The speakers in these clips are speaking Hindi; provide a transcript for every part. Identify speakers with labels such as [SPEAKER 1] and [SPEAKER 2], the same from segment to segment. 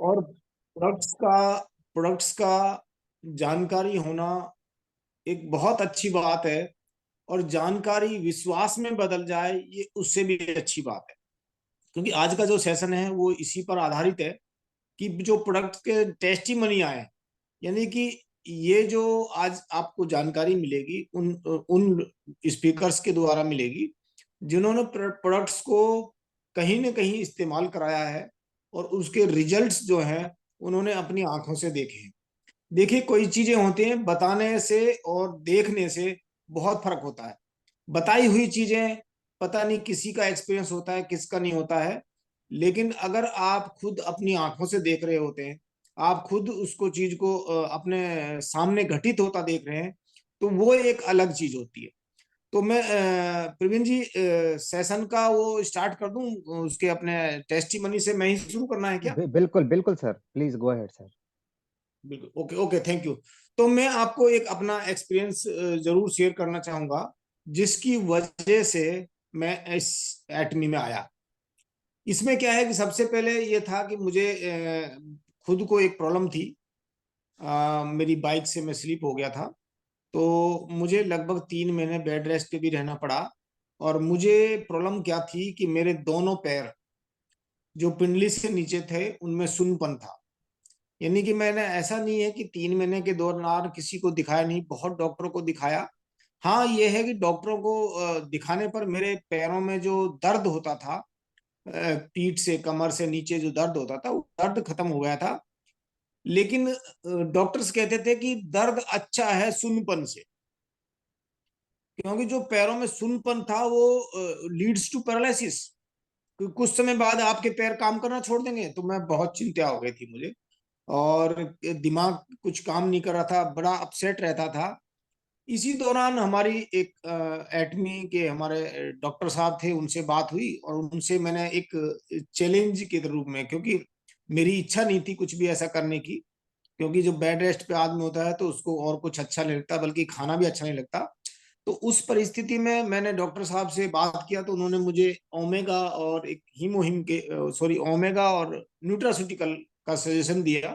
[SPEAKER 1] और प्रोडक्ट्स का जानकारी होना एक बहुत अच्छी बात है, और जानकारी विश्वास में बदल जाए ये उससे भी अच्छी बात है। क्योंकि आज का जो सेशन है वो इसी पर आधारित है कि जो प्रोडक्ट के टेस्टिमनी आए, यानी कि ये जो आज आपको जानकारी मिलेगी उन उन स्पीकर्स के द्वारा मिलेगी जिन्होंने प्रोडक्ट्स को कहीं ना कहीं इस्तेमाल कराया है, और उसके रिजल्ट्स जो हैं उन्होंने अपनी आंखों से देखे हैं। देखिए, कोई चीजें होती हैं बताने से और देखने से बहुत फर्क होता है। बताई हुई चीजें पता नहीं किसी का एक्सपीरियंस होता है किसका नहीं होता है, लेकिन अगर आप खुद अपनी आंखों से देख रहे होते हैं, आप खुद उसको चीज को अपने सामने घटित होता देख रहे हैं, तो वो एक अलग चीज होती है। तो मैं प्रवीण जी, सेशन का वो स्टार्ट कर दूं, उसके अपने टेस्टिमनी से मैं ही शुरू करना है क्या?
[SPEAKER 2] बिल्कुल बिल्कुल sir, please go ahead sir.
[SPEAKER 1] बिल्कुल, ओके ओके, थैंक यू। तो मैं आपको एक अपना एक्सपीरियंस जरूर शेयर करना चाहूंगा, जिसकी वजह से मैं इस एटमी में आया। इसमें क्या है कि सबसे पहले ये था कि मुझे खुद को एक प्रॉब्लम थी। मेरी बाइक से मैं स्लिप हो गया था, तो मुझे लगभग 3 महीने बेड रेस्ट पे भी रहना पड़ा। और मुझे प्रॉब्लम क्या थी कि मेरे दोनों पैर जो पिंडली से नीचे थे उनमें सुन्नपन था। यानी कि मैंने, ऐसा नहीं है कि 3 महीने के दौरान किसी को दिखाया नहीं, बहुत डॉक्टरों को दिखाया। हाँ, ये है कि डॉक्टरों को दिखाने पर मेरे पैरों में जो दर्द होता था, पीठ से कमर से नीचे जो दर्द होता था वो दर्द खत्म हो गया था। लेकिन डॉक्टर्स कहते थे कि दर्द अच्छा है सुन्नपन से, क्योंकि जो पैरों में सुन्नपन था वो लीड्स टू पैरालिसिस। कुछ समय बाद आपके पैर काम करना छोड़ देंगे। तो मैं, बहुत चिंता हो गई थी मुझे, और दिमाग कुछ काम नहीं कर रहा था, बड़ा अपसेट रहता था। इसी दौरान हमारी एक एटमी के हमारे डॉक्टर साहब थे, उनसे बात हुई, और उनसे मैंने एक चैलेंज के रूप में, क्योंकि मेरी इच्छा नहीं थी कुछ भी ऐसा करने की, क्योंकि जो बेड रेस्ट पे आदमी होता है तो उसको और कुछ अच्छा नहीं लगता, बल्कि खाना भी अच्छा नहीं लगता। तो उस परिस्थिति में मैंने डॉक्टर साहब से बात किया, तो उन्होंने मुझे ओमेगा और एक हीमोहिम के, सॉरी, ओमेगा और न्यूट्रास्यूटिकल का सजेशन दिया।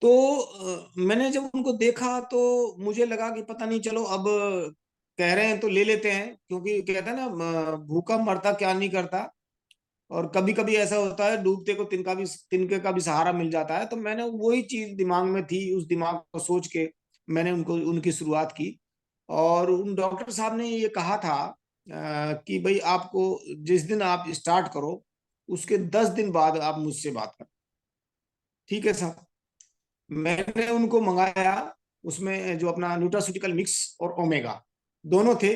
[SPEAKER 1] तो मैंने जब उनको देखा तो मुझे लगा कि पता नहीं, चलो अब कह रहे हैं तो ले लेते हैं, क्योंकि कहते हैं ना, भूखा मरता क्या नहीं करता। और कभी कभी ऐसा होता है, डूबते को तिनके का भी सहारा मिल जाता है। तो मैंने वही चीज दिमाग में थी, उस दिमाग को सोच के मैंने उनको उनकी शुरुआत की। और उन डॉक्टर साहब ने ये कहा था कि भाई, आपको जिस दिन आप स्टार्ट करो उसके 10 दिन बाद आप मुझसे बात करो। ठीक है सर। मैंने उनको मंगाया, उसमें जो अपना न्यूट्रास्यूटिकल मिक्स और ओमेगा दोनों थे।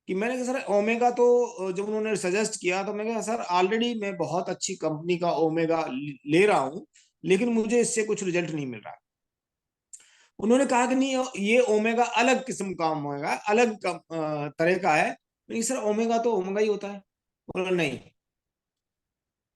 [SPEAKER 1] कि मैंने कहा सर ओमेगा तो जब उन्होंने सजेस्ट किया तो मैंने कहा सर ऑलरेडी मैं बहुत अच्छी कंपनी का ओमेगा ले रहा हूं, लेकिन मुझे इससे कुछ रिजल्ट नहीं मिल रहा। उन्होंने कहा कि नहीं, ये ओमेगा अलग किस्म का ओमेगा, अलग तरह का है। नहीं सर, ओमेगा तो ओमेगा ही होता है। बोला नहीं,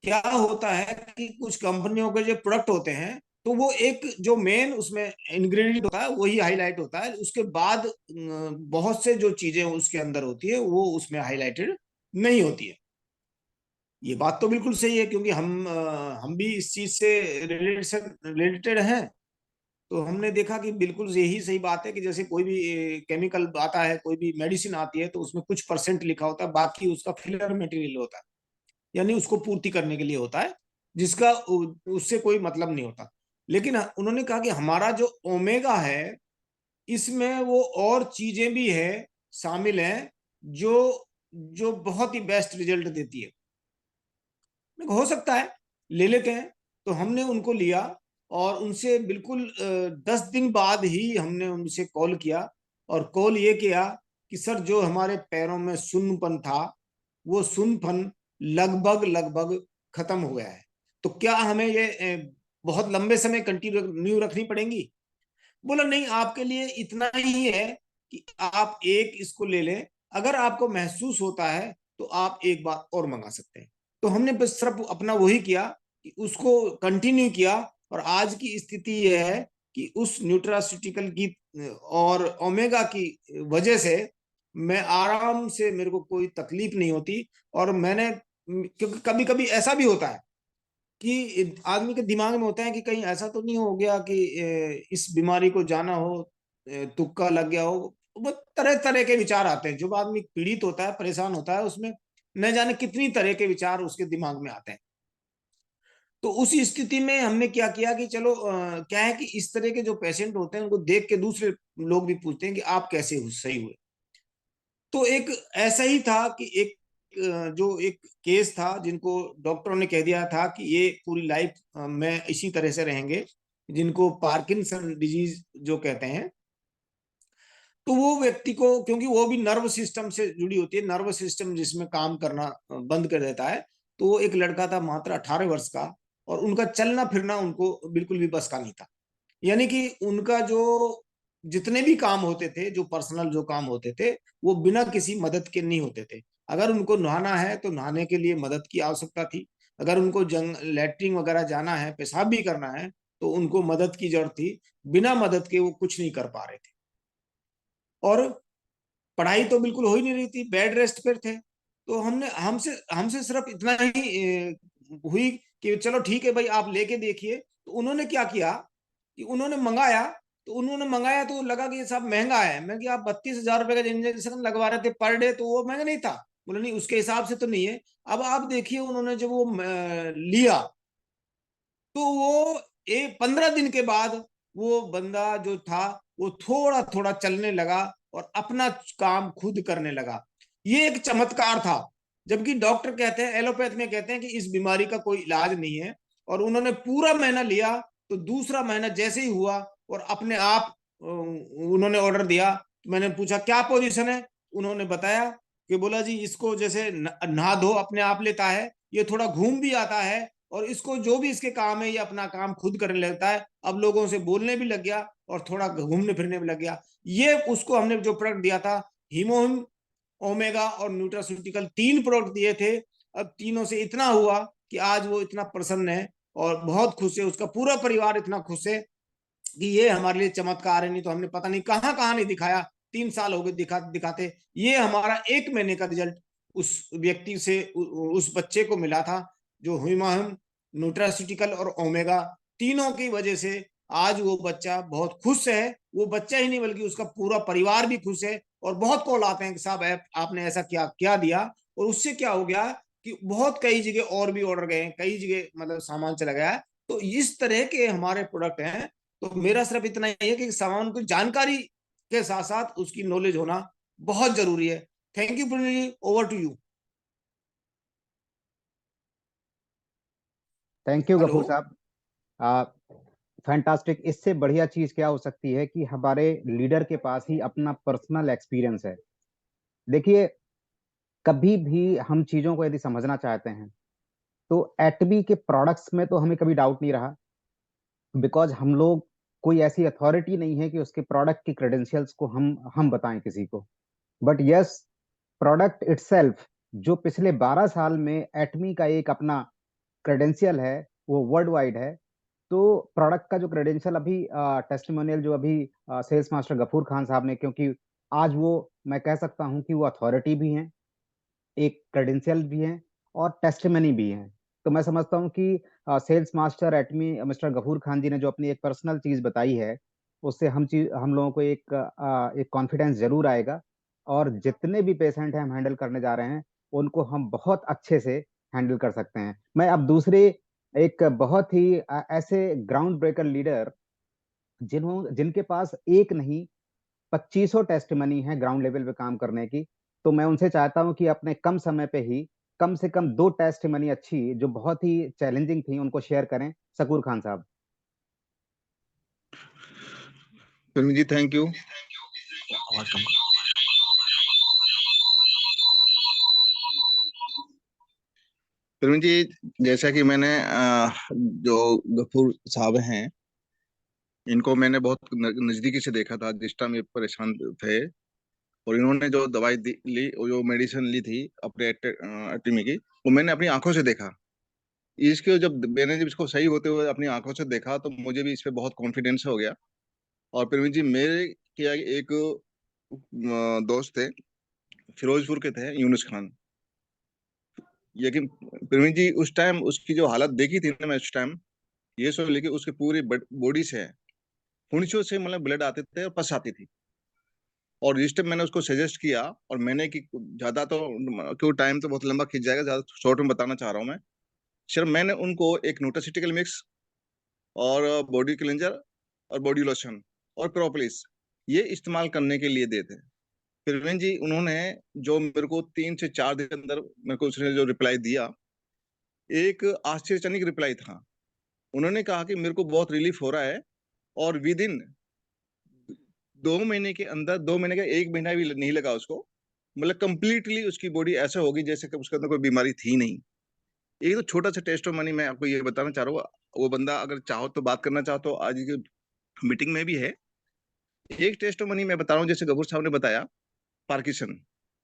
[SPEAKER 1] क्या होता है कि कुछ कंपनियों के जो प्रोडक्ट होते हैं, तो वो एक जो मेन उसमें इंग्रेडिएंट होता है वही हाईलाइट होता है, उसके बाद बहुत से जो चीजें उसके अंदर होती है वो उसमें हाईलाइटेड नहीं होती है। ये बात तो बिल्कुल सही है, क्योंकि हम भी इस चीज से रिलेटेड हैं। तो हमने देखा कि बिल्कुल यही सही बात है कि जैसे कोई भी केमिकल आता है, कोई भी मेडिसिन आती है, तो उसमें कुछ परसेंट लिखा होता है, बाकी उसका फिलर मटेरियल होता है, यानी उसको पूर्ति करने के लिए होता है, जिसका उससे कोई मतलब नहीं होता। लेकिन उन्होंने कहा कि हमारा जो ओमेगा है, इसमें वो और चीजें भी है, शामिल हैं, जो जो बहुत ही बेस्ट रिजल्ट देती है। हो सकता है, ले लेते हैं। तो हमने उनको लिया, और उनसे बिल्कुल 10 दिन बाद ही हमने उनसे कॉल किया, और कॉल ये किया कि सर, जो हमारे पैरों में सुन्नपन था वो सुन्नपन लगभग लगभग खत्म हो गया है। तो क्या हमें ये बहुत लंबे समय कंटिन्यू रखनी पड़ेगी? बोला नहीं, आपके लिए इतना ही है कि आप एक इसको ले लें। अगर आपको महसूस होता है तो आप एक बार और मंगा सकते हैं। तो हमने बस सिर्फ अपना वही किया कि उसको कंटिन्यू किया। और आज की स्थिति यह है कि उस न्यूट्रास्यूटिकल की और ओमेगा की वजह से मैं आराम से, मेरे को कोई तकलीफ नहीं होती। और मैंने, क्योंकि कभी कभी ऐसा भी होता है कि आदमी के दिमाग में होता है कि कहीं ऐसा तो नहीं हो गया कि इस बीमारी को जाना हो, तुक्का लग गया हो। वो तरह तरह के विचार आते हैं। जब आदमी पीड़ित होता है, परेशान होता है, उसमें न जाने कितनी तरह के विचार उसके दिमाग में आते हैं। तो उस स्थिति में हमने क्या किया कि चलो, क्या है कि इस तरह के जो पेशेंट होते हैं उनको देख के दूसरे लोग भी पूछते हैं कि आप कैसे सही हुए। तो एक ऐसा ही था कि एक जो एक केस था जिनको डॉक्टरों ने कह दिया था कि ये पूरी लाइफ में इसी तरह से रहेंगे, जिनको पार्किंसन डिजीज जो कहते हैं। तो वो व्यक्ति को, क्योंकि वो भी नर्व सिस्टम से जुड़ी होती है, नर्व सिस्टम जिसमें काम करना बंद कर देता है। तो वो एक लड़का था मात्र 18 वर्ष का, और उनका चलना फिरना उनको बिल्कुल भी बस का नहीं था। यानी कि उनका जो जितने भी काम होते थे, जो पर्सनल जो काम होते थे, वो बिना किसी मदद के नहीं होते थे। अगर उनको नहाना है तो नहाने के लिए मदद की आवश्यकता थी। अगर उनको लैट्रिन वगैरह जाना है, पेशाब भी करना है, तो उनको मदद की जरूरत थी। बिना मदद के वो कुछ नहीं कर पा रहे थे। और पढ़ाई तो बिल्कुल हो ही नहीं रही थी, बेड रेस्ट पर थे। तो हमने हमसे हमसे सिर्फ इतना ही हुई कि चलो ठीक है भाई, आप लेके देखिए। तो उन्होंने क्या किया कि उन्होंने मंगाया। तो लगा कि ये सब महंगा है। मैं कि आप 32,000 रुपए का इंजेक्शन लगवा रहे थे पर डे, तो वो महंगा नहीं था। बोले नहीं, उसके हिसाब से तो नहीं है। अब आप देखिए, उन्होंने जब वो लिया, तो वो 15 दिन के बाद वो बंदा जो था वो थोड़ा थोड़ा चलने लगा और अपना काम खुद करने लगा। ये एक चमत्कार था। जबकि डॉक्टर कहते हैं, एलोपैथ में कहते हैं कि इस बीमारी का कोई इलाज नहीं है। और उन्होंने पूरा महीना लिया, तो दूसरा महीना जैसे ही हुआ और अपने आप उन्होंने ऑर्डर दिया। तो मैंने पूछा क्या पोजीशन है। उन्होंने बताया कि बोला जी, इसको जैसे नहा धो अपने आप लेता है, ये थोड़ा घूम भी आता है, और इसको जो भी इसके काम है ये अपना काम खुद करने लगता है। अब लोगों से बोलने भी लग गया और थोड़ा घूमने फिरने भी लग गया। ये उसको हमने जो प्रोडक्ट दिया था, हीमोहिम, ओमेगा और न्यूट्रास्यूटिकल, 3 प्रोडक्ट दिए थे। अब तीनों से इतना हुआ कि आज वो इतना प्रसन्न है और बहुत खुश है। उसका पूरा परिवार इतना खुश है कि ये हमारे लिए चमत्कार है। नहीं तो हमने पता नहीं कहाँ कहाँ नहीं दिखाया। 3 साल हो गए दिखाते। ये हमारा 1 महीने का रिजल्ट उस व्यक्ति से, उस बच्चे को मिला था, जो ह्यूमाहम, न्यूट्रास्यूटिकल और ओमेगा, तीनों की वजह से आज वो बच्चा बहुत खुश है। वो बच्चा ही नहीं बल्कि उसका पूरा परिवार भी खुश है। और बहुत कॉल आते हैं कि साहब आपने ऐसा क्या क्या दिया। और उससे क्या हो गया कि बहुत कई जगह और भी ऑर्डर गए, कई जगह मतलब सामान चला गया है। तो इस तरह के हमारे प्रोडक्ट हैं। तो मेरा सिर्फ इतना ही है कि सामान की जानकारी के साथ साथ उसकी नॉलेज होना बहुत जरूरी है। Thank you Puneet ji, over to you.
[SPEAKER 2] Thank you
[SPEAKER 1] hello.
[SPEAKER 2] Ghafoor साहब। फैंटास्टिक। इससे बढ़िया चीज क्या हो सकती है कि हमारे लीडर के पास ही अपना पर्सनल एक्सपीरियंस है। देखिए, कभी भी हम चीजों को यदि समझना चाहते हैं तो एटबी के प्रोडक्ट्स में तो हमें कभी डाउट नहीं रहा, बिकॉज हम लोग कोई ऐसी अथॉरिटी नहीं है कि उसके प्रोडक्ट की क्रेडेंशियल्स को हम बताएं किसी को। बट यस, प्रोडक्ट इटसेल्फ जो पिछले 12 साल में एटमी का एक अपना क्रेडेंशियल है, वो वर्ल्ड वाइड है। तो प्रोडक्ट का जो क्रेडेंशियल अभी टेस्टिमोनियल जो अभी सेल्स मास्टर गफूर खान साहब ने, क्योंकि आज वो, मैं कह सकता हूं कि वो अथॉरिटी भी हैं, एक क्रेडेंशियल भी हैं और टेस्टिमनी भी हैं। तो मैं समझता हूं कि सेल्स मास्टर एटमी मिस्टर गफूर खान जी ने जो अपनी एक पर्सनल चीज बताई है, उससे हम लोगों को एक कॉन्फिडेंस जरूर आएगा। और जितने भी पेशेंट हैं हम हैंडल करने जा रहे हैं, उनको हम बहुत अच्छे से हैंडल कर सकते हैं। मैं अब दूसरे एक बहुत ही ऐसे ग्राउंड ब्रेकर लीडर, जिनके पास एक नहीं 2500 टेस्टमनी है ग्राउंड लेवल पे काम करने की, तो मैं उनसे चाहता हूं कि अपने कम समय पे ही कम से कम 2 टेस्टमनी अच्छी जो बहुत ही चैलेंजिंग थी उनको शेयर करें। सकूर खान साहब।
[SPEAKER 3] प्रवीण जी, थैंक यू। आवाज कम कर। प्रवीण जी, जैसा कि मैंने जो गफूर साहब हैं, इनको मैंने बहुत नजदीकी से देखा था जिस टाइम ये परेशान थे। और इन्होंने जो दवाई ली, वो जो मेडिसिन ली थी अपने एटमी की, वो मैंने अपनी आंखों से देखा। जब इसको सही होते हुए अपनी आंखों से देखा, तो मुझे भी इस पे बहुत कॉन्फिडेंस हो गया। और प्रवीण जी, मेरे क्या एक दोस्त थे, फिरोजपुर के थे, यूनुस खान। लेकिन प्रवीण जी उस टाइम उसकी जो हालत देखी थी ना मैं उस टाइम, ये सोच लेके उसके पूरी बॉडी से, फुंसियों से मतलब ब्लड आते थे और पस आती थी। और जिस टाइम मैंने उसको सजेस्ट किया, और मैंने कि ज्यादा तो क्यों टाइम तो बहुत लंबा खिंच जाएगा, ज्यादा शॉर्ट में बताना चाह रहा हूँ मैं। सिर्फ मैंने उनको एक न्यूट्रास्यूटिकल मिक्स और बॉडी क्लेंजर और बॉडी लोशन और प्रोपोलिस ये इस्तेमाल करने के लिए देते हैं। प्रवीण जी उन्होंने जो मेरे को 3 से 4 दिन के अंदर मेरे को उसने जो रिप्लाई दिया, एक आश्चर्यजनक रिप्लाई था। उन्होंने कहा कि मेरे को बहुत रिलीफ हो रहा है, और विद इन 2 महीने के अंदर, 2 महीने का 1 महीना भी नहीं लगा उसको, मतलब कंप्लीटली उसकी बॉडी ऐसे होगी जैसे कि उसके अंदर कोई बीमारी थी नहीं। एक तो छोटा सा टेस्ट ऑफ मनी मैं आपको ये बताना चाह रहा हूँ। वो बंदा अगर चाहो तो बात करना चाहो तो आज की मीटिंग में भी है। एक टेस्ट ऑफ मनी मैं बता रहा हूँ, जैसे गफूर साहब ने बताया पार्किंसन।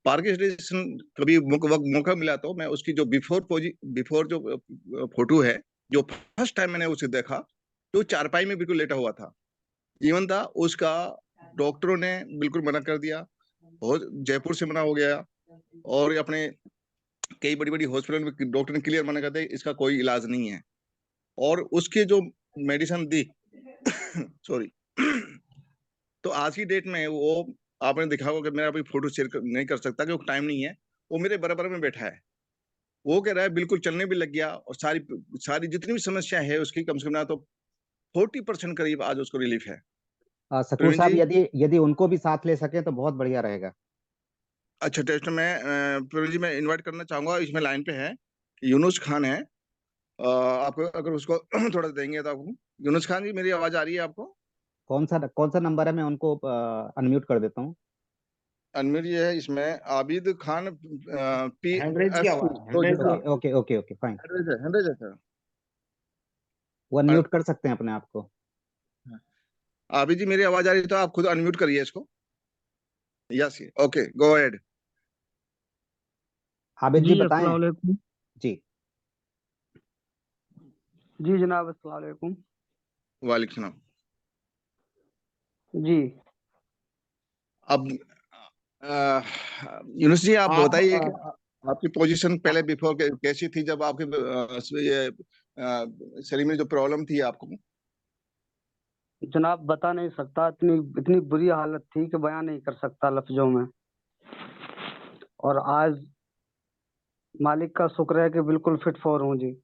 [SPEAKER 3] पार्किंसन कभी मौका मिला तो मैं उसकी जो बिफोर जो फोटो है, जो फर्स्ट टाइम मैंने उसे देखा, तो चारपाई में बिल्कुल लेटा हुआ था। इवन था उसका, डॉक्टरों ने बिल्कुल मना कर दिया, बहुत जयपुर से मना हो गया, और अपने कई बड़ी बड़ी हॉस्पिटल में डॉक्टर ने क्लियर मना कर दिया इसका कोई इलाज नहीं है। और उसके जो मेडिसिन दी सॉरी तो आज की डेट में वो, आपने देखा होगा कि मैं अभी फोटो शेयर नहीं कर सकता क्योंकि टाइम नहीं है। वो मेरे बराबर में बैठा है, वो कह रहा है बिल्कुल चलने भी लग गया, और सारी सारी जितनी भी समस्या है उसकी कम से कम ना तो 40% करीब आज उसको रिलीफ है।
[SPEAKER 2] शकूर
[SPEAKER 3] प्रवीण
[SPEAKER 2] साहब,
[SPEAKER 3] जी,
[SPEAKER 2] यदि यदि उनको भी साथ ले सके तो बहुत बढ़िया रहेगा।
[SPEAKER 3] अच्छा टेस्ट में प्रवीण जी मैं इनवाइट करना चाहूंगा, इसमें लाइन पे है यूनुस खान है। आपको अगर उसको थोड़ा देंगे तो आपको। यूनुस खान जी, मेरी आवाज आ रही है आपको?
[SPEAKER 2] कौन सा नंबर है, मैं उनको अनम्यूट कर देता हूँ।
[SPEAKER 3] अनमिर ये है इसमें आबिद खान,
[SPEAKER 1] हैंडरेज की
[SPEAKER 3] PF2
[SPEAKER 1] आवाज,
[SPEAKER 3] तो
[SPEAKER 1] हैंडरेज की
[SPEAKER 3] जगह
[SPEAKER 2] ओके
[SPEAKER 1] आवाज।
[SPEAKER 2] Okay okay okay fine.
[SPEAKER 3] Hundred है सर।
[SPEAKER 2] वो अनम्यूट कर सकते हैं अपने आप को।
[SPEAKER 3] आबिद जी, मेरी आवाज आ रही है तो आप खुद अनम्यूट करिए इसको। Yes, okay, go ahead.
[SPEAKER 2] Abid ji
[SPEAKER 4] जी
[SPEAKER 2] बताएं।
[SPEAKER 4] अस्सलाम वालेकुम।
[SPEAKER 2] जी।
[SPEAKER 4] जी जनाब अस्सलाम वालेकुम।
[SPEAKER 3] वालेकुम सलाम।
[SPEAKER 4] जी
[SPEAKER 3] अब यूनुस जी आप
[SPEAKER 1] आप
[SPEAKER 3] बताइए कि आपकी पोजीशन पहले बिफोर कैसी थी, जब आपके ये शरीर में जो प्रॉब्लम थी आपको?
[SPEAKER 4] जनाब बता नहीं सकता, इतनी इतनी बुरी हालत थी कि बयान नहीं कर सकता लफ्जों में। और आज मालिक का शुक्र है कि बिल्कुल फिट फॉर हूँ जी।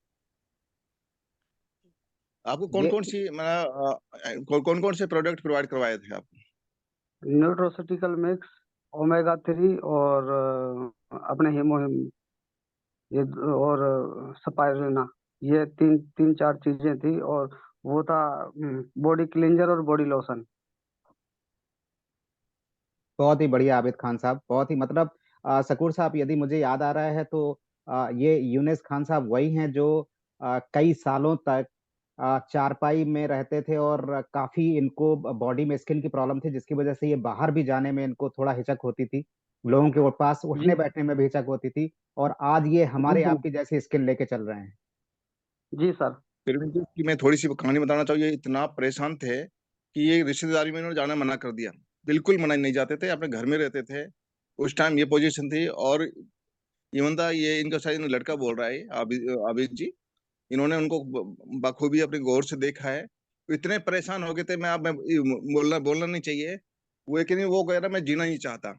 [SPEAKER 3] आपको कौन
[SPEAKER 2] ये
[SPEAKER 3] कौन सी मतलब कौन कौन से प्रोडक्ट प्रोवाइड करवाए थे आपको?
[SPEAKER 4] न्यूट्रोसिटिकल मिक्स, ओमेगा 3 और अपने हीमो ये और स्पाइरुलिना, ये तीन तीन चार चीजें थी। और वो था बॉडी क्लींजर और बॉडी लोशन।
[SPEAKER 2] बहुत ही बढ़िया आबिद खान साहब, बहुत ही मतलब शकूर साहब, यदि मुझे याद आ रहा है तो ये यूनिस खान साहब वही हैं जो कई सालों तक चारपाई में रहते थे, और काफी इनको बॉडी में स्किन की प्रॉब्लम थी, जिसकी वजह से ये बाहर भी जाने में इनको थोड़ा हिचक होती थी, लोगों के पास
[SPEAKER 4] जी
[SPEAKER 2] उठने बैठने में भी हिचक होती थी। और आज ये
[SPEAKER 4] जी
[SPEAKER 2] हमारे
[SPEAKER 4] जनाब।
[SPEAKER 2] आपकी जैसी स्किन लेके चल रहे हैं।
[SPEAKER 4] जी सर।
[SPEAKER 3] फिर भी कि मैं थोड़ी सी कहानी बताना चाहूँ, ये इतना परेशान थे कि ये रिश्तेदारी में इन्होंने जाना मना कर दिया। बिल्कुल मना नहीं जाते थे, अपने घर में रहते थे। उस टाइम ये पोजीशन थी। और इवन था ये, इनका शायद लड़का बोल रहा है आबिद आबिद जी, इन्होंने उनको बखूबी अपने गौर से देखा है। तो इतने परेशान हो गए थे, मैं बोलना बोलना नहीं चाहिए। वो एक नहीं, वो कह रहा मैं जीना नहीं चाहता।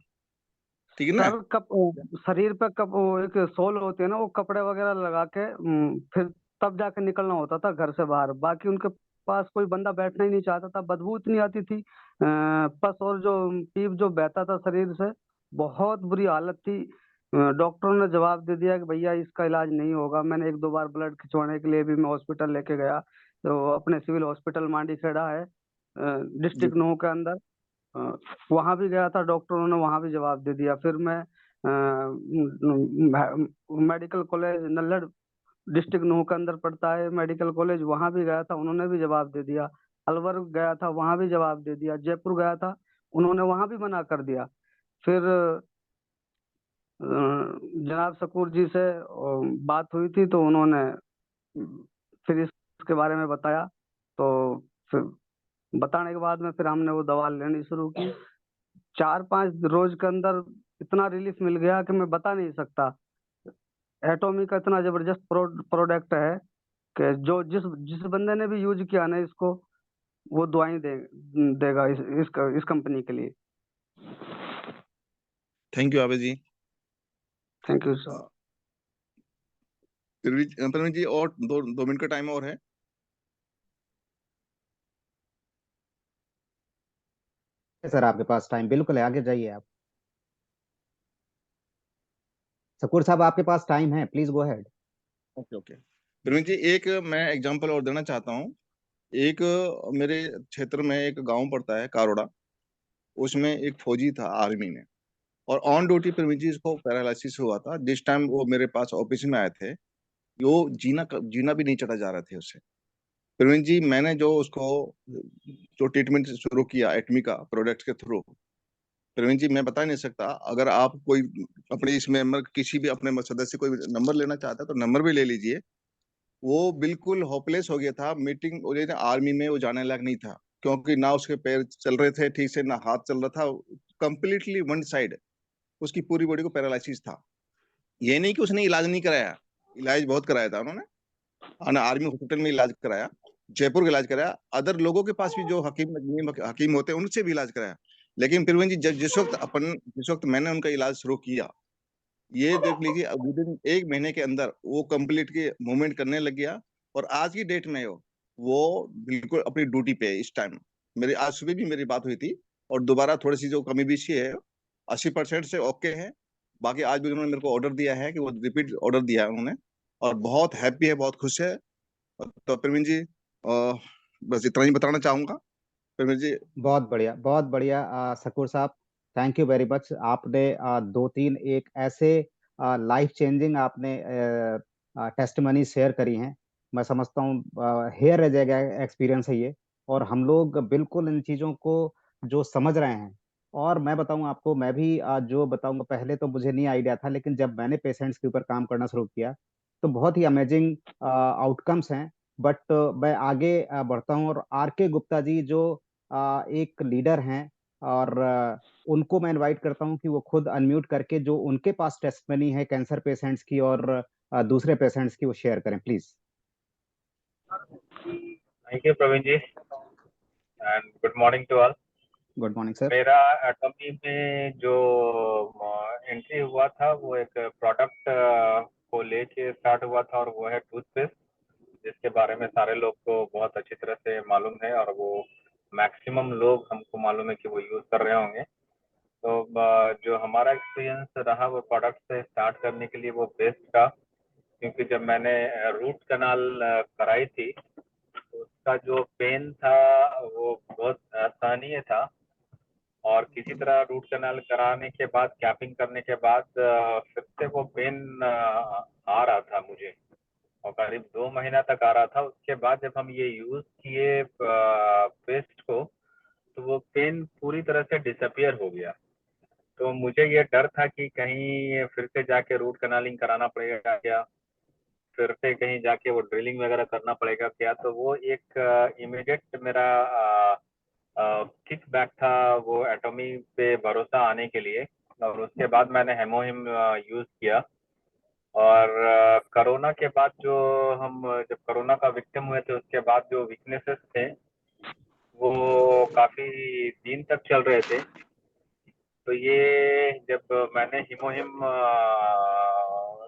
[SPEAKER 3] ठीक है ना?
[SPEAKER 4] सर शरीर पे वो एक सोल होती है ना, वो कपड़े वगैरह लगा के फिर तब जाके निकलना होता था घर से बाहर। बाकी उनके पास कोई बंदा बैठना ही नहीं चाहता था, बदबू इतनी आती थी। पस और जो पीप जो बहता था शरीर से, बहुत बुरी हालत थी। डॉक्टरों ने जवाब दे दिया कि भैया इसका इलाज नहीं होगा। मैंने एक दो बार ब्लड खिंचवाने के लिए भी मैं हॉस्पिटल लेके गया, तो अपने सिविल हॉस्पिटल मांडीखेड़ा है
[SPEAKER 3] जी।
[SPEAKER 4] डिस्ट्रिक्ट नूह के अंदर। वहां भी गया था, डॉक्टरों ने वहां भी जवाब दे दिया। फिर मैं मेडिकल कॉलेज नल्लड़ डिस्ट्रिक्ट नूह के अंदर पड़ता है मेडिकल कॉलेज, वहां भी गया था, उन्होंने भी जवाब दे दिया। अलवर गया था, वहां भी जवाब दे दिया। जयपुर गया था, उन्होंने वहां भी मना कर दिया। फिर जनाब शकूर जी से बात हुई थी, तो उन्होंने फिर इसके बारे में बताया। तो फिर बताने के बाद में फिर हमने वो दवा लेनी शुरू की। 4-5 रोज के अंदर इतना रिलीफ मिल गया कि मैं बता नहीं सकता। एटॉमी का इतना जबरदस्त प्रोडक्ट है कि जो जिस जिस बंदे ने भी यूज किया ना इसको, वो दुआएं देगा इस कंपनी के लिए।
[SPEAKER 3] Thank you Abid ji.
[SPEAKER 4] Thank you sir.
[SPEAKER 3] Praveen ji, और 2 मिनट का टाइम और है।
[SPEAKER 2] सर आपके पास टाइम बिल्कुल है, आगे जाइए आप। शकूर साहब आपके पास टाइम है, please go ahead.
[SPEAKER 3] Okay okay. Praveen ji, एक मैं एग्जांपल और देना चाहता हूँ। एक मेरे क्षेत्र में एक गांव पड़ता है कारोड़ा, उसमें एक फौजी था आर्मी में, और ऑन ड्यूटी प्रवीण जी इसको पैरालिसिस हुआ था। जिस टाइम वो मेरे पास ऑफिस में आए थे, वो जीना भी नहीं चढ़ा जा रहे थे उससे। प्रवीण जी, मैंने जो उसको जो ट्रीटमेंट शुरू किया एटमी का प्रोडक्ट के थ्रू, प्रवीण जी मैं बता नहीं सकता। अगर आप कोई अपने इस मेंबर किसी भी अपने सदस्य कोई नंबर लेना चाहता है तो नंबर भी ले लीजिए। वो बिल्कुल होपलेस हो गया था। मीटिंग आर्मी में वो जाने लायक नहीं था, क्योंकि ना उसके पैर चल रहे थे ठीक से, ना हाथ चल रहा था। कंप्लीटली वन साइड उसकी पूरी बॉडी को पैरालिसिस था। ये नहीं कि उसने इलाज नहीं कराया, इलाज बहुत कराया था उन्होंने। आर्मी हॉस्पिटल में इलाज कराया, जयपुर का इलाज कराया, अदर लोगों के पास भी जो हकीम होते हैं उनसे भी इलाज कराया। लेकिन प्रवीण जी, जिस वक्त मैंने उनका इलाज शुरू किया, ये देख लीजिए विद इन 1 महीने के अंदर वो कंप्लीट के मूवमेंट करने लग गया। और आज की डेट में वो बिल्कुल अपनी ड्यूटी पे है इस टाइम। मेरी आज सुबह भी मेरी बात हुई थी, और दोबारा थोड़ी सी जो कमी बेशी है 80% से ओके है। बाकी आज भी उन्होंने मेरे को ऑर्डर दिया है कि वो रिपीट ऑर्डर दिया है उन्होंने, और बहुत हैप्पी है, बहुत खुश है। तो प्रवीण जी, बस इतना ही बताना चाहूंगा प्रवीण जी।
[SPEAKER 2] बहुत बढ़िया, बहुत बढ़िया शकूर साहब, थैंक यू वेरी मच। आपने दो तीन एक ऐसे लाइफ चेंजिंग आपने टेस्टिमनी शेयर करी हैं। मैं समझता हूँ हेयर रह जाएगा एक्सपीरियंस है ये, और हम लोग बिल्कुल इन चीज़ों को जो समझ रहे हैं। और मैं बताऊं आपको, मैं भी जो बताऊंगा, पहले तो मुझे नहीं आइडिया था, लेकिन जब मैंने पेशेंट्स के ऊपर काम करना शुरू किया तो बहुत ही अमेजिंग आउटकम्स हैं। बट मैं आगे बढ़ता हूं, और आर के गुप्ता जी जो एक लीडर हैं, और उनको मैं इनवाइट करता हूं कि वो खुद अनम्यूट करके जो उनके पास टेस्टमनी है कैंसर पेशेंट्स की और दूसरे पेशेंट्स की, वो शेयर करें please.
[SPEAKER 5] Thank you Praveen ji, and good morning to all.
[SPEAKER 2] Good morning sir.
[SPEAKER 5] मेरा एटॉमी में जो एंट्री हुआ था वो एक प्रोडक्ट को लेके स्टार्ट हुआ था, और वो है टूथपेस्ट, जिसके बारे में सारे लोग को बहुत अच्छी तरह से मालूम है, और वो मैक्सिमम लोग हमको मालूम है कि वो यूज़ कर रहे होंगे। तो जो हमारा एक्सपीरियंस रहा वो प्रोडक्ट से स्टार्ट करने के लिए वो बेस्ट था, क्योंकि जब मैंने रूट कनाल कराई थी तो उसका जो पेन था वो बहुत असहनीय था। और किसी तरह रूट कनाल कराने के बाद, कैपिंग करने के बाद फिर से वो पेन आ रहा था मुझे, और करीब 2 महीना तक आ रहा था। उसके बाद जब हम ये यूज किए पेस्ट को, तो वो पेन पूरी तरह से डिसअपियर हो गया। तो मुझे ये डर था कि कहीं फिर से जाके रूट कनालिंग कराना पड़ेगा क्या, फिर से कहीं जाके वो ड्रिलिंग वगैरह करना पड़ेगा क्या। तो वो एक इमीडिएट मेरा किक बैक था वो एटॉमी पे भरोसा आने के लिए। और उसके बाद मैंने हेमोहिम यूज किया। और कोरोना के बाद जो हम जब कोरोना का विक्टिम हुए थे, उसके बाद जो वीकनेसेस थे वो काफी दिन तक चल रहे थे। तो ये जब मैंने हिमोहिम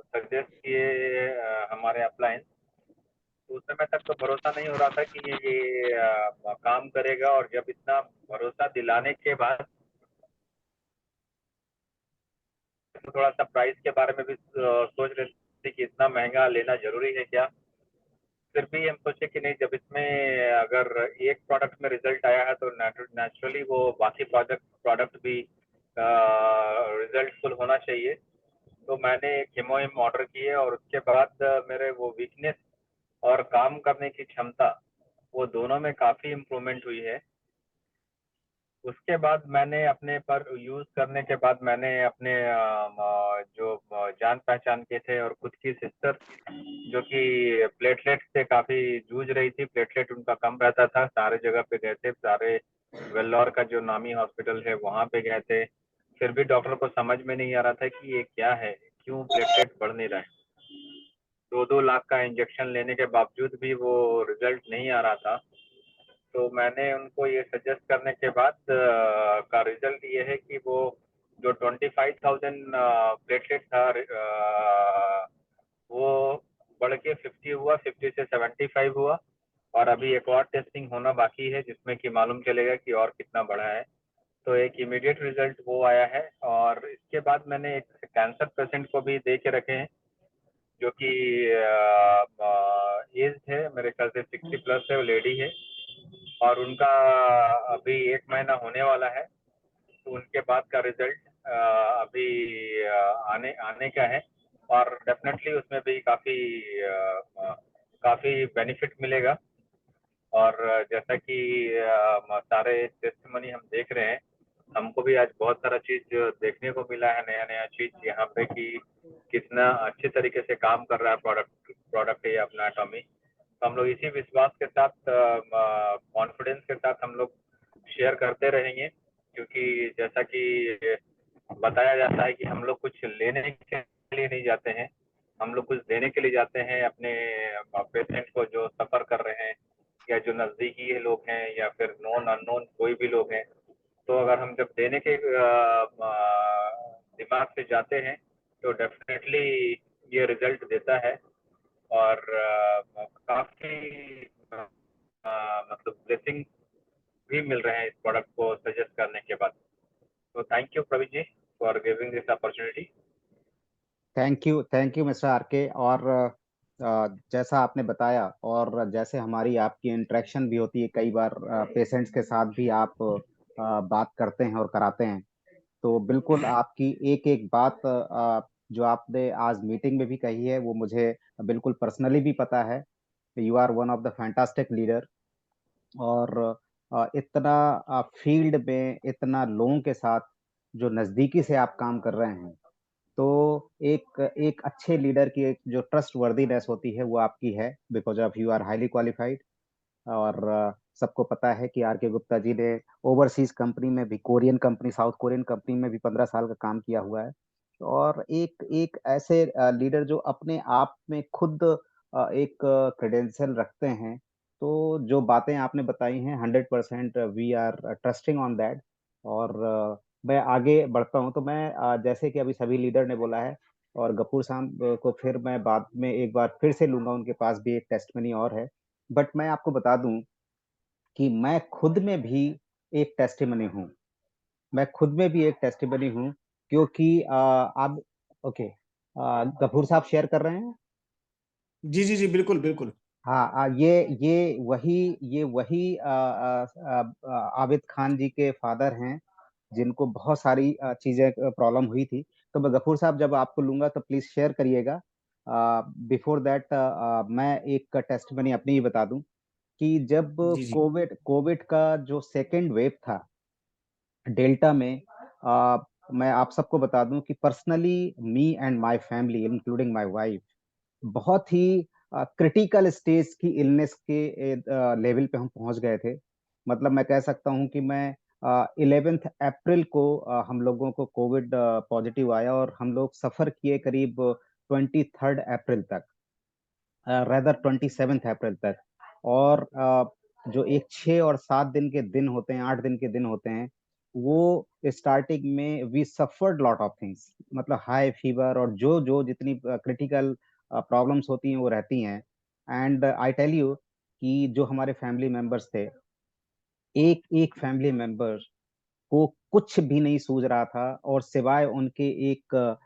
[SPEAKER 5] सजेस्ट किए हमारे अप्लायंस, तो उस समय तक तो भरोसा नहीं हो रहा था कि ये काम करेगा। और जब इतना भरोसा दिलाने के बाद, तो थोड़ा सा प्राइस के बारे में भी सोच रहे थे कि इतना महंगा लेना जरूरी है क्या। फिर भी हम सोचे कि नहीं, जब इसमें अगर एक प्रोडक्ट में रिजल्ट आया है तो नेचुरली वो बाकी प्रोडक्ट भी रिजल्टफुल होना चाहिए। तो मैंने एक हिमोहिम ऑर्डर किए, और उसके बाद मेरे वो वीकनेस और काम करने की क्षमता, वो दोनों में काफी इम्प्रूवमेंट हुई है। उसके बाद मैंने अपने पर यूज करने के बाद मैंने अपने जो जान पहचान के थे और खुद की सिस्टर जो कि प्लेटलेट से काफी जूझ रही थी, प्लेटलेट उनका कम रहता था, सारे जगह पे गए थे, सारे वेल्लोर का जो नामी हॉस्पिटल है वहां पे गए थे। फिर भी डॉक्टर को समझ में नहीं आ रहा था कि ये क्या है, क्यों प्लेटलेट बढ़ नहीं रहे। 2-2 लाख का इंजेक्शन लेने के बावजूद भी वो रिजल्ट नहीं आ रहा था। तो मैंने उनको ये सजेस्ट करने के बाद का रिजल्ट ये है कि वो जो 25,000 प्लेटलेट था वो बढ़ के 50 हुआ, 50 से 75 हुआ, और अभी एक और टेस्टिंग होना बाकी है जिसमें कि मालूम चलेगा कि और कितना बढ़ा है। तो एक इमीडिएट रिजल्ट वो आया है। और इसके बाद मैंने एक कैंसर पेशेंट को भी दे के रखे हैं जो कि एज है, मेरे ख्याल से 60 प्लस है, वो लेडी है, और उनका अभी 1 महीना होने वाला है। तो उनके बाद का रिजल्ट अभी आने आने का है, और डेफिनेटली उसमें भी काफ़ी बेनिफिट मिलेगा। और जैसा कि सारे टेस्टिमनी हम देख रहे हैं, हमको भी आज बहुत सारा चीज देखने को मिला है, नया नया चीज यहाँ पे कि कितना अच्छे तरीके से काम कर रहा है प्रोडक्ट ये अपना एटॉमी। तो हम लोग इसी विश्वास के साथ, कॉन्फिडेंस के साथ हम लोग शेयर करते रहेंगे, क्योंकि जैसा कि बताया जाता है कि हम लोग कुछ लेने के लिए नहीं जाते हैं, हम लोग कुछ देने के लिए जाते हैं अपने पेशेंट को जो सफ़र कर रहे हैं, या जो नज़दीकी लोग हैं, या फिर नॉन अननोन कोई भी लोग हैं। तो अगर हम जब देने के दिमाग से जाते हैं तो डेफिनेटली ये रिजल्ट देता है। और काफ़ी मतलब ब्लेसिंग भी मिल रहे हैं इस प्रोडक्ट को सजेस्ट करने के बाद। तो thank you Praveen ji for giving this opportunity.
[SPEAKER 2] Thank you mister RK. और जैसा आपने बताया और जैसे हमारी आपकी इंटरेक्शन भी होती है, कई बार पेशेंट्स के साथ भी आप बात करते हैं और कराते हैं, तो बिल्कुल आपकी एक एक बात जो आपने आज मीटिंग में भी कही है वो मुझे बिल्कुल पर्सनली भी पता है। You are one of the fantastic leader. और इतना फील्ड में इतना लोगों के साथ जो नज़दीकी से आप काम कर रहे हैं, तो एक एक अच्छे लीडर की एक जो ट्रस्ट वर्दीनेस होती है वो आपकी है, because of you are highly qualified. और सबको पता है कि आर के गुप्ता जी ने ओवरसीज कंपनी में भी, Korean company, south Korean company में भी 15 साल का काम किया हुआ है। और एक एक ऐसे लीडर जो अपने आप में खुद एक क्रेडेंशियल रखते हैं, तो जो बातें आपने बताई हैं 100% we are trusting on that. और मैं आगे बढ़ता हूं, तो मैं जैसे कि अभी सभी लीडर ने बोला है, और गफूर साहब को फिर मैं बाद में एक बार फिर से लूंगा, उनके पास भी एक टेस्टमनी और है। बट मैं आपको बता दूं कि मैं खुद में भी एक टेस्टिमनी हूँ। मैं खुद में भी एक टेस्टिमनी हूँ, क्योंकि आप ओके, गफूर साहब शेयर कर रहे हैं।
[SPEAKER 1] जी जी जी, बिल्कुल बिल्कुल।
[SPEAKER 2] हाँ, ये वही आबिद खान जी के फादर हैं, जिनको बहुत सारी चीजें प्रॉब्लम हुई थी। तो मैं गफूर साहब जब आपको लूंगा तो प्लीज शेयर करिएगा। बिफोर दैट मैं एक टेस्टमनी अपनी ही बता दूं कि जब
[SPEAKER 1] जी जी
[SPEAKER 2] कोविड कोविड का जो सेकेंड वेव था डेल्टा में, मैं आप सबको बता दूं कि personally me and my family including my wife बहुत ही क्रिटिकल स्टेज की इलनेस के लेवल पे हम पहुंच गए थे। मतलब मैं कह सकता हूं कि मैं 11 अप्रैल को हम लोगों को कोविड पॉजिटिव आया, और हम लोग सफर किए करीब 23 अप्रैल तक, रेदर 27 अप्रैल तक। और जो एक 6 और 7 दिन के दिन होते हैं, 8 दिन के दिन होते हैं, वो स्टार्टिंग में we suffered lot of things, मतलब हाई फीवर और जो जो जितनी क्रिटिकल प्रॉब्लम्स होती हैं वो रहती हैं। एंड आई टेल यू कि जो हमारे फैमिली मेंबर्स थे, एक एक फैमिली मेंबर को कुछ भी नहीं सूझ रहा था, और सिवाय उनके एक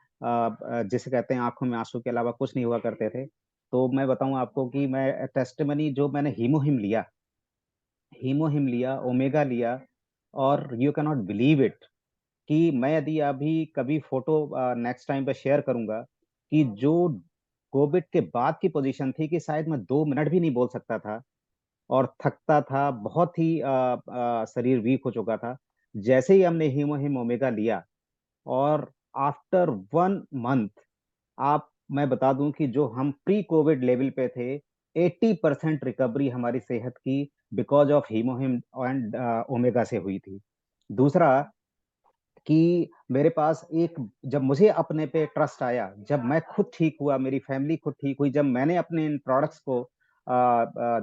[SPEAKER 2] जिसे कहते हैं आंखों में आंसू के अलावा कुछ नहीं हुआ करते थे। तो मैं बताऊं आपको कि मैं टेस्टिमनी जो मैंने हीमोहिम लिया, ओमेगा लिया, और you can not believe it कि मैं यदि अभी कभी फोटो नेक्स्ट टाइम पे शेयर करूंगा कि जो कोविड के बाद की पोजीशन थी कि शायद मैं 2 मिनट भी नहीं बोल सकता था, और थकता था, बहुत ही शरीर वीक हो चुका था। जैसे ही हमने हीमोहिम ओमेगा लिया, और आफ्टर 1 मंथ, आप मैं बता दूं कि जो हम प्री कोविड लेवल पे थे, 80% रिकवरी हमारी सेहत की बिकॉज ऑफ हीमोहिम एंड ओमेगा से हुई थी। दूसरा कि मेरे पास एक, जब मुझे अपने पे ट्रस्ट आया, जब मैं खुद ठीक हुआ, मेरी फैमिली खुद ठीक हुई, जब मैंने अपने इन प्रोडक्ट्स को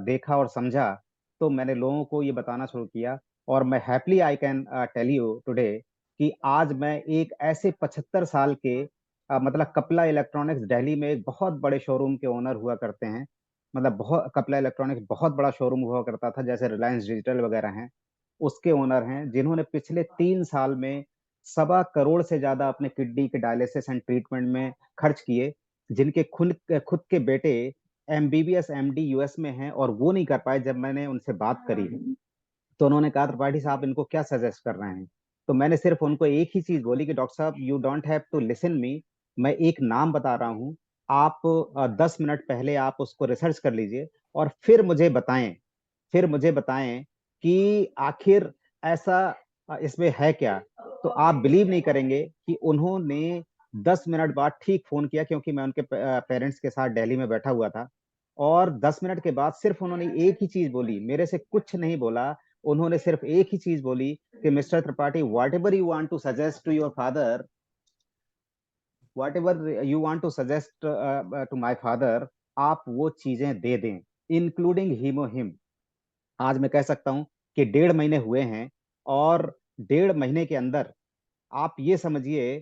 [SPEAKER 2] देखा और समझा, तो मैंने लोगों को ये बताना शुरू किया। और मैं happily I can tell you today कि आज मैं एक ऐसे 75 साल के मतलब कपला इलेक्ट्रॉनिक्स दिल्ली में एक बहुत बड़े शोरूम के ओनर हुआ करते हैं। मतलब बहुत, कपला इलेक्ट्रॉनिक्स बहुत बड़ा शोरूम हुआ करता था, जैसे रिलायंस डिजिटल वगैरह हैं, उसके ओनर हैं, जिन्होंने पिछले 3 साल में 1.25 करोड़ से ज्यादा अपने किडनी के डायलिसिस एंड ट्रीटमेंट में खर्च किए। जिनके खुद के बेटे एमबीबीएस एमडी यूएस में हैं और वो नहीं कर पाए। जब मैंने उनसे बात करी तो उन्होंने कहा, त्रिपाठी साहब इनको क्या सजेस्ट कर रहे हैं? तो मैंने सिर्फ उनको एक ही चीज बोली कि डॉक्टर साहब, you don't have to listen me. मैं एक नाम बता रहा हूँ, आप 10 मिनट पहले आप उसको रिसर्च कर लीजिए और फिर मुझे बताएं कि आखिर ऐसा इसमें है क्या। तो आप बिलीव नहीं करेंगे कि उन्होंने 10 मिनट बाद ठीक फोन किया, क्योंकि मैं उनके पेरेंट्स के साथ दिल्ली में बैठा हुआ था। और 10 मिनट के बाद सिर्फ उन्होंने एक ही चीज बोली, मेरे से कुछ नहीं बोला। उन्होंने सिर्फ एक ही चीज बोली कि mister Tripathi, whatever you want to suggest to your father, whatever you want to suggest to my father, आप वो चीजें दे दें, इंक्लूडिंग हीमोहिम। आज मैं कह सकता हूं कि 1.5 महीने हुए हैं, और 1.5 महीने के अंदर आप ये समझिए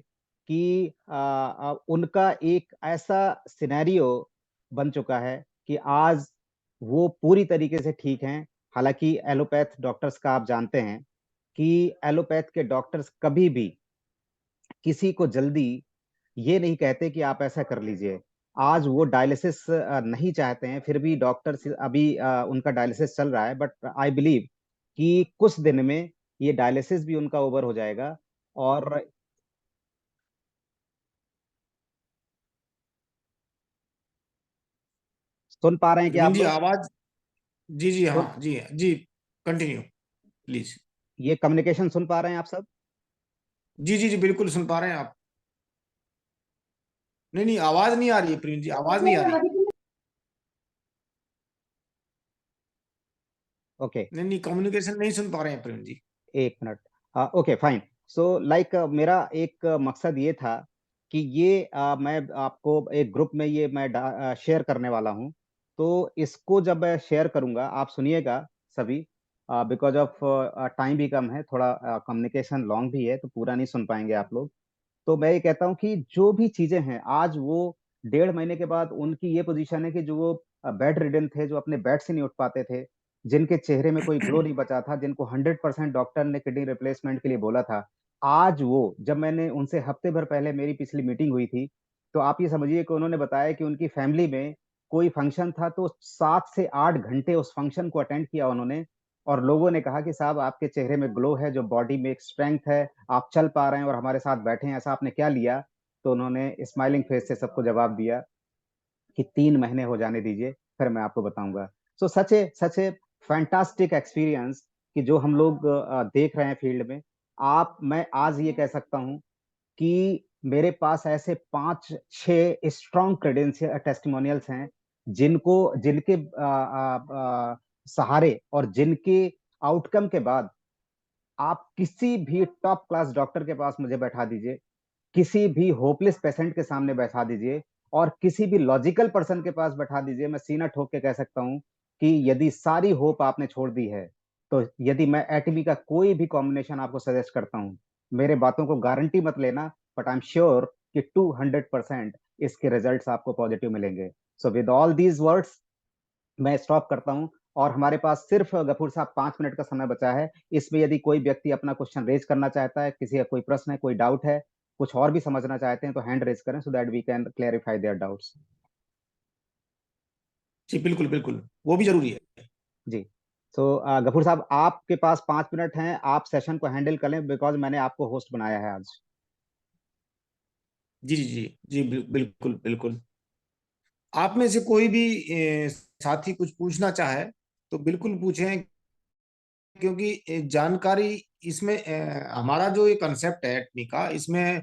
[SPEAKER 2] कि उनका एक ऐसा सिनेरियो बन चुका है कि आज वो पूरी तरीके से ठीक हैं। हालांकि एलोपैथ डॉक्टर्स का आप जानते हैं कि एलोपैथ के डॉक्टर्स कभी भी किसी को जल्दी ये नहीं कहते कि आप ऐसा कर लीजिए। आज वो डायलिसिस नहीं चाहते हैं, फिर भी डॉक्टर्स अभी उनका डायलिसिस चल रहा है, बट आई बिलीव कि कुछ दिन में ये डायलिसिस भी उनका ओवर हो जाएगा। और सुन पा रहे हैं कि
[SPEAKER 1] प्रवीण
[SPEAKER 2] आप
[SPEAKER 1] जी
[SPEAKER 2] लोग?
[SPEAKER 1] आवाज, जी जी
[SPEAKER 2] सुन,
[SPEAKER 1] हाँ जी जी, कंटिन्यू प्लीज।
[SPEAKER 2] ये कम्युनिकेशन सुन पा रहे हैं आप सब?
[SPEAKER 1] जी जी जी, बिल्कुल सुन पा रहे हैं आप। नहीं नहीं, आवाज नहीं आ रही है प्रवीण जी, आवाज नहीं आ रही।
[SPEAKER 2] ओके,
[SPEAKER 1] नहीं नहीं, कम्युनिकेशन नहीं सुन पा रहे हैं प्रवीण जी।
[SPEAKER 2] 1 minute. Okay fine. So like मेरा एक मकसद ये था कि ये मैं आपको एक ग्रुप में ये मैं शेयर करने वाला हूँ। तो इसको जब मैं शेयर करूंगा, आप सुनिएगा सभी, बिकॉज ऑफ टाइम भी कम है, थोड़ा कम्युनिकेशन लॉन्ग भी है, तो पूरा नहीं सुन पाएंगे आप लोग। तो मैं ये कहता हूँ कि जो भी चीजें हैं, आज वो 1.5 महीने के बाद उनकी ये पोजीशन है कि जो वो बेड रिडन थे, जो अपने बेड से नहीं उठ पाते थे, जिनके चेहरे में कोई ग्लो नहीं बचा था, जिनको 100% डॉक्टर ने किडनी रिप्लेसमेंट के लिए बोला था, आज वो, जब मैंने उनसे हफ्ते भर पहले मेरी पिछली मीटिंग हुई थी, तो आप ये समझिए कि उन्होंने बताया कि उनकी फैमिली में कोई फंक्शन था, तो 7 से 8 घंटे उस फंक्शन को अटेंड किया उन्होंने। और लोगों ने कहा कि साहब, आपके चेहरे में ग्लो है, जो बॉडी में एक स्ट्रेंथ है, आप चल पा रहे हैं और हमारे साथ बैठे हैं, ऐसा आपने क्या लिया? तो उन्होंने स्माइलिंग फेस से सबको जवाब दिया कि 3 महीने हो जाने दीजिए, फिर मैं आपको बताऊंगा। सो सच ए फैंटास्टिक एक्सपीरियंस कि जो हम लोग देख रहे हैं फील्ड में। मैं आज ये कह सकता हूँ कि मेरे पास ऐसे 5-6 स्ट्रॉन्ग क्रेडेंशियल टेस्टिमोनियल्स हैं, जिनके सहारे और जिनके आउटकम के बाद आप किसी भी टॉप क्लास डॉक्टर के पास मुझे बैठा दीजिए, किसी भी होपलेस पेशेंट के सामने बैठा दीजिए, और किसी भी लॉजिकल पर्सन के पास बैठा दीजिए, मैं सीना ठोक के कह सकता हूं कि यदि सारी होप आपने छोड़ दी है, तो यदि मैं एटमी का कोई भी कॉम्बिनेशन आपको सजेस्ट करता हूं, मेरे बातों को गारंटी मत लेना, बट आई एम श्योर कि 200% इसके रिजल्ट्स आपको पॉजिटिव मिलेंगे। So with all these words मैं स्टॉप करता हूं। और हमारे पास सिर्फ गफूर साहब 5 मिनट का समय बचा है। इसमें यदि कोई व्यक्ति अपना क्वेश्चन रेज करना चाहता है, किसी का कोई प्रश्न है, कोई डाउट है, कुछ और भी समझना चाहते हैं, तो हैंड रेज करें, so that we can clarify their doubts.
[SPEAKER 1] जी बिल्कुल बिल्कुल, वो भी जरूरी है।
[SPEAKER 2] जी। सो गफूर साहब, आपके पास 5 मिनट हैं, आप सेशन को हैंडल कर लें, बिकॉज मैंने आपको होस्ट बनाया है आज।
[SPEAKER 1] जी जी जी जी, बिल्कुल बिल्कुल। आप में से कोई भी साथी कुछ पूछना चाहे तो बिल्कुल पूछें, क्योंकि जानकारी इसमें हमारा जो ये कंसेप्ट है एटमी का, इसमें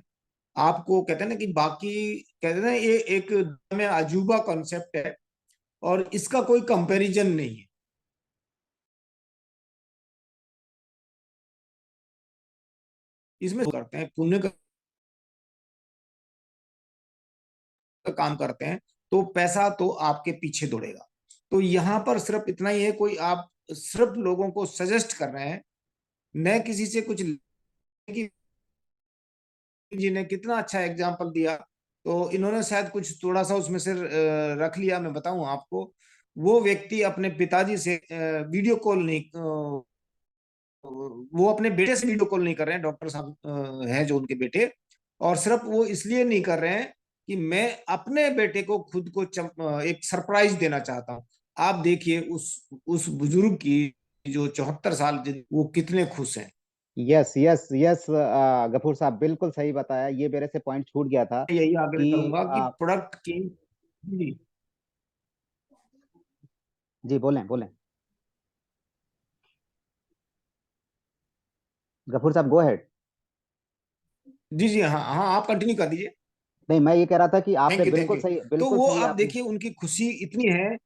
[SPEAKER 1] आपको कहते हैं ना कि बाकी कहते हैं ना, ये एक में अजूबा कॉन्सेप्ट है और इसका कोई कंपैरिजन नहीं है। इसमें करते हैं, पुण्य का काम करते हैं, तो पैसा तो आपके पीछे दौड़ेगा। तो यहाँ पर सिर्फ इतना ही है, कोई आप सिर्फ लोगों को सजेस्ट कर रहे हैं, न किसी से कुछ। जी ने कितना अच्छा एग्जाम्पल दिया, तो इन्होंने शायद कुछ थोड़ा सा उसमें से रख लिया। मैं बताऊं आपको, वो व्यक्ति अपने पिताजी से वीडियो कॉल नहीं, वो अपने बेटे से वीडियो कॉल नहीं कर रहे हैं, डॉक्टर साहब हैं जो उनके बेटे, और सिर्फ वो इसलिए नहीं कर रहे हैं कि मैं अपने बेटे को खुद को एक सरप्राइज देना चाहता हूं। आप देखिए उस बुजुर्ग की जो 74 साल, वो कितने खुश हैं।
[SPEAKER 2] यस यस यस, गफूर साहब बिल्कुल सही बताया, ये मेरे से पॉइंट छूट गया था
[SPEAKER 1] यही आगे
[SPEAKER 2] कि
[SPEAKER 1] करूंगा कि प्रोडक्ट की। जी
[SPEAKER 2] जी बोलें बोलें, गफूर साहब गो अहेड।
[SPEAKER 1] जी जी, हाँ हाँ, आप कंटिन्यू कर दीजिए।
[SPEAKER 2] नहीं, मैं ये कह रहा था कि आपने
[SPEAKER 1] थैंक यू, थैंक यू। तो
[SPEAKER 2] बिल्कुल
[SPEAKER 1] वो
[SPEAKER 2] सही
[SPEAKER 1] आप
[SPEAKER 2] आपने।
[SPEAKER 1] देखिए, उनकी खुशी इतनी है।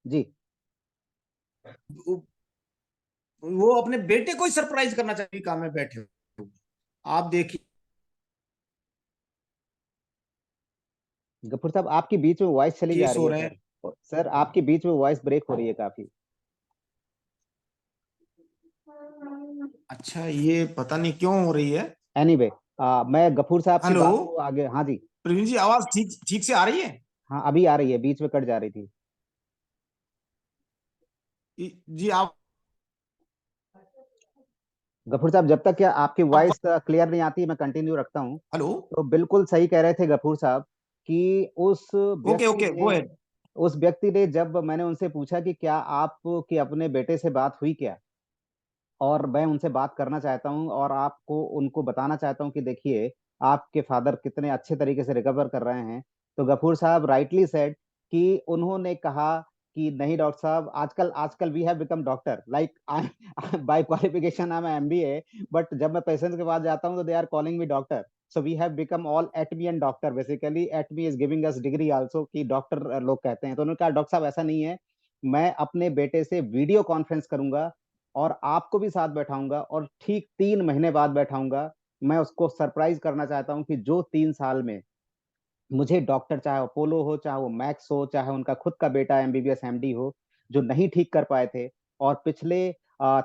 [SPEAKER 2] जी
[SPEAKER 1] वो अपने बेटे को ही सरप्राइज करना चाहिए, काम में बैठे हुए। आप देखिए।
[SPEAKER 2] गफूर साहब, आपकी बीच में वॉइस चली जा
[SPEAKER 1] केस
[SPEAKER 2] रही
[SPEAKER 1] हो
[SPEAKER 2] है
[SPEAKER 1] रहे
[SPEAKER 2] सर।
[SPEAKER 1] हैं।
[SPEAKER 2] सर आपकी बीच में वॉइस ब्रेक हो रही है काफी।
[SPEAKER 1] अच्छा, ये पता नहीं क्यों हो रही है।
[SPEAKER 2] एनीवे, मैं गफूर साहब की
[SPEAKER 1] हेलो,
[SPEAKER 2] बात को आगे, हाँ जी।
[SPEAKER 1] प्रवीण जी, आवाज ठीक ठीक से आ रही है?
[SPEAKER 2] हाँ अभी आ रही है, बीच में कट जा रही थी।
[SPEAKER 1] जी आप
[SPEAKER 2] गफूर साहब, जब तक क्या आपकी वॉइस क्लियर नहीं आती, मैं कंटिन्यू रखता हूँ।
[SPEAKER 1] हेलो।
[SPEAKER 2] तो बिल्कुल सही कह रहे थे गफूर साहब कि
[SPEAKER 1] ओके ओके, गो अहेड।
[SPEAKER 2] उस व्यक्ति ने, जब मैंने उनसे पूछा कि क्या आपकी अपने बेटे से बात हुई क्या, और मैं उनसे बात करना चाहता हूं और आपको उनको बताना चाहता हूं कि देखिए आपके फादर कितने अच्छे तरीके से रिकवर कर रहे हैं, तो गफूर साहब राइटली सेड कि उन्होंने कहा कि नहीं डॉक्टर साहब, आजकल आजकल we have become doctor, like by qualification I am MBA, but जब मैं पेशेंट्स के पास जाता हूं तो they are calling me doctor. So we have become all एटमी एंड डॉक्टर, बेसिकली एटमी is giving us degree also, कि डॉक्टर लोग कहते हैं। तो उन्होंने कहा डॉक्टर साहब ऐसा नहीं है, मैं अपने बेटे से वीडियो कॉन्फ्रेंस करूंगा और आपको भी साथ बैठाऊंगा और ठीक 3 महीने बाद बैठाऊंगा। मैं उसको सरप्राइज करना चाहता हूं कि जो 3 साल में मुझे डॉक्टर, चाहे अपोलो हो, चाहे वो मैक्स हो, चाहे उनका खुद का बेटा एमबीबीएस एमडी हो, जो नहीं ठीक कर पाए थे, और पिछले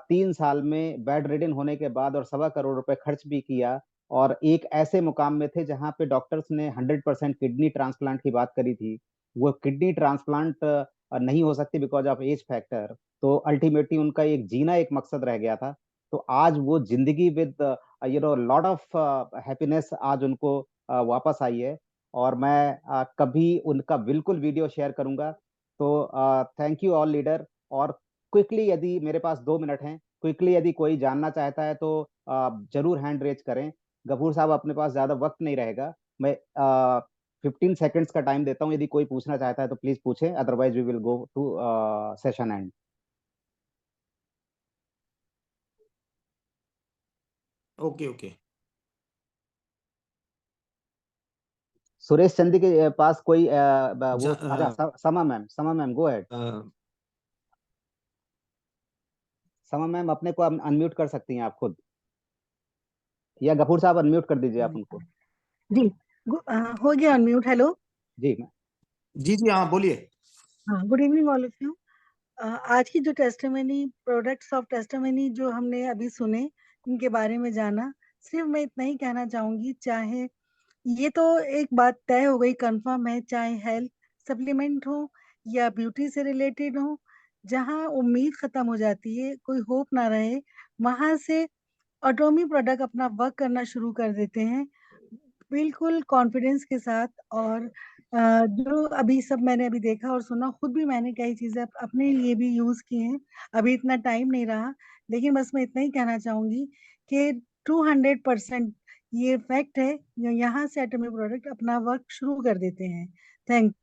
[SPEAKER 2] 3 साल में बेड रिडन होने के बाद और 1.25 करोड़ रुपए खर्च भी किया, और एक ऐसे मुकाम में थे जहां पे डॉक्टर्स ने 100% किडनी ट्रांसप्लांट की बात करी थी। वो किडनी ट्रांसप्लांट नहीं हो सकती बिकॉज ऑफ एज फैक्टर। तो अल्टीमेटली उनका एक जीना एक मकसद रह गया था। तो आज वो जिंदगी विद लॉट ऑफ हैप्पीनेस आज उनको वापस आई है, और मैं कभी उनका बिल्कुल वीडियो शेयर करूंगा। तो थैंक यू ऑल लीडर। और क्विकली, यदि मेरे पास 2 मिनट हैं, क्विकली यदि कोई जानना चाहता है तो जरूर हैंड रेज करें। गफूर साहब, अपने पास ज्यादा वक्त नहीं रहेगा, मैं 15 सेकेंड्स का टाइम देता हूँ, यदि कोई पूछना चाहता है तो प्लीज पूछें, otherwise we will go to session end.
[SPEAKER 1] Okay okay.
[SPEAKER 2] Suresh Chandi के पास कोई
[SPEAKER 1] जा,
[SPEAKER 2] वो, अच्छा समा मैम, समा मैम गो अहेड। समा मैम अपने को अनम्यूट कर सकती हैं आप खुद, या गफूर साहब अनम्यूट कर दीजिए आप उनको।
[SPEAKER 6] जी। हो गया अनम्यूट। हेलो।
[SPEAKER 2] जी
[SPEAKER 1] जी जी, हाँ बोलिए।
[SPEAKER 6] हाँ, good evening all of you. आज की जो टेस्टिमनी, प्रोडक्ट्स ऑफ टेस्टिमनी जो हमने अभी सुने, इनके बारे में जाना, सिर्फ मैं इतना ही कहना चाहूंगी, चाहे ये तो एक बात तय हो गई, कंफर्म है, चाहे हेल्थ सप्लीमेंट हो या ब्यूटी से रिलेटेड हो, जहाँ उम्मीद खत्म हो जाती है, कोई होप ना रहे, वहां से ऑटोमी प्रोडक्ट अपना वर्क करना शुरू कर देते हैं, बिल्कुल कॉन्फिडेंस के साथ। और जो अभी सब मैंने अभी देखा और सुना, खुद भी मैंने कई चीजें अपने लिए भी यूज की हैं। अभी इतना टाइम नहीं रहा, लेकिन बस मैं इतना ही कहना चाहूंगी कि 200% ये फैक्ट है, यहाँ से एटॉमिक प्रोडक्ट अपना वर्क शुरू कर देते हैं। थैंक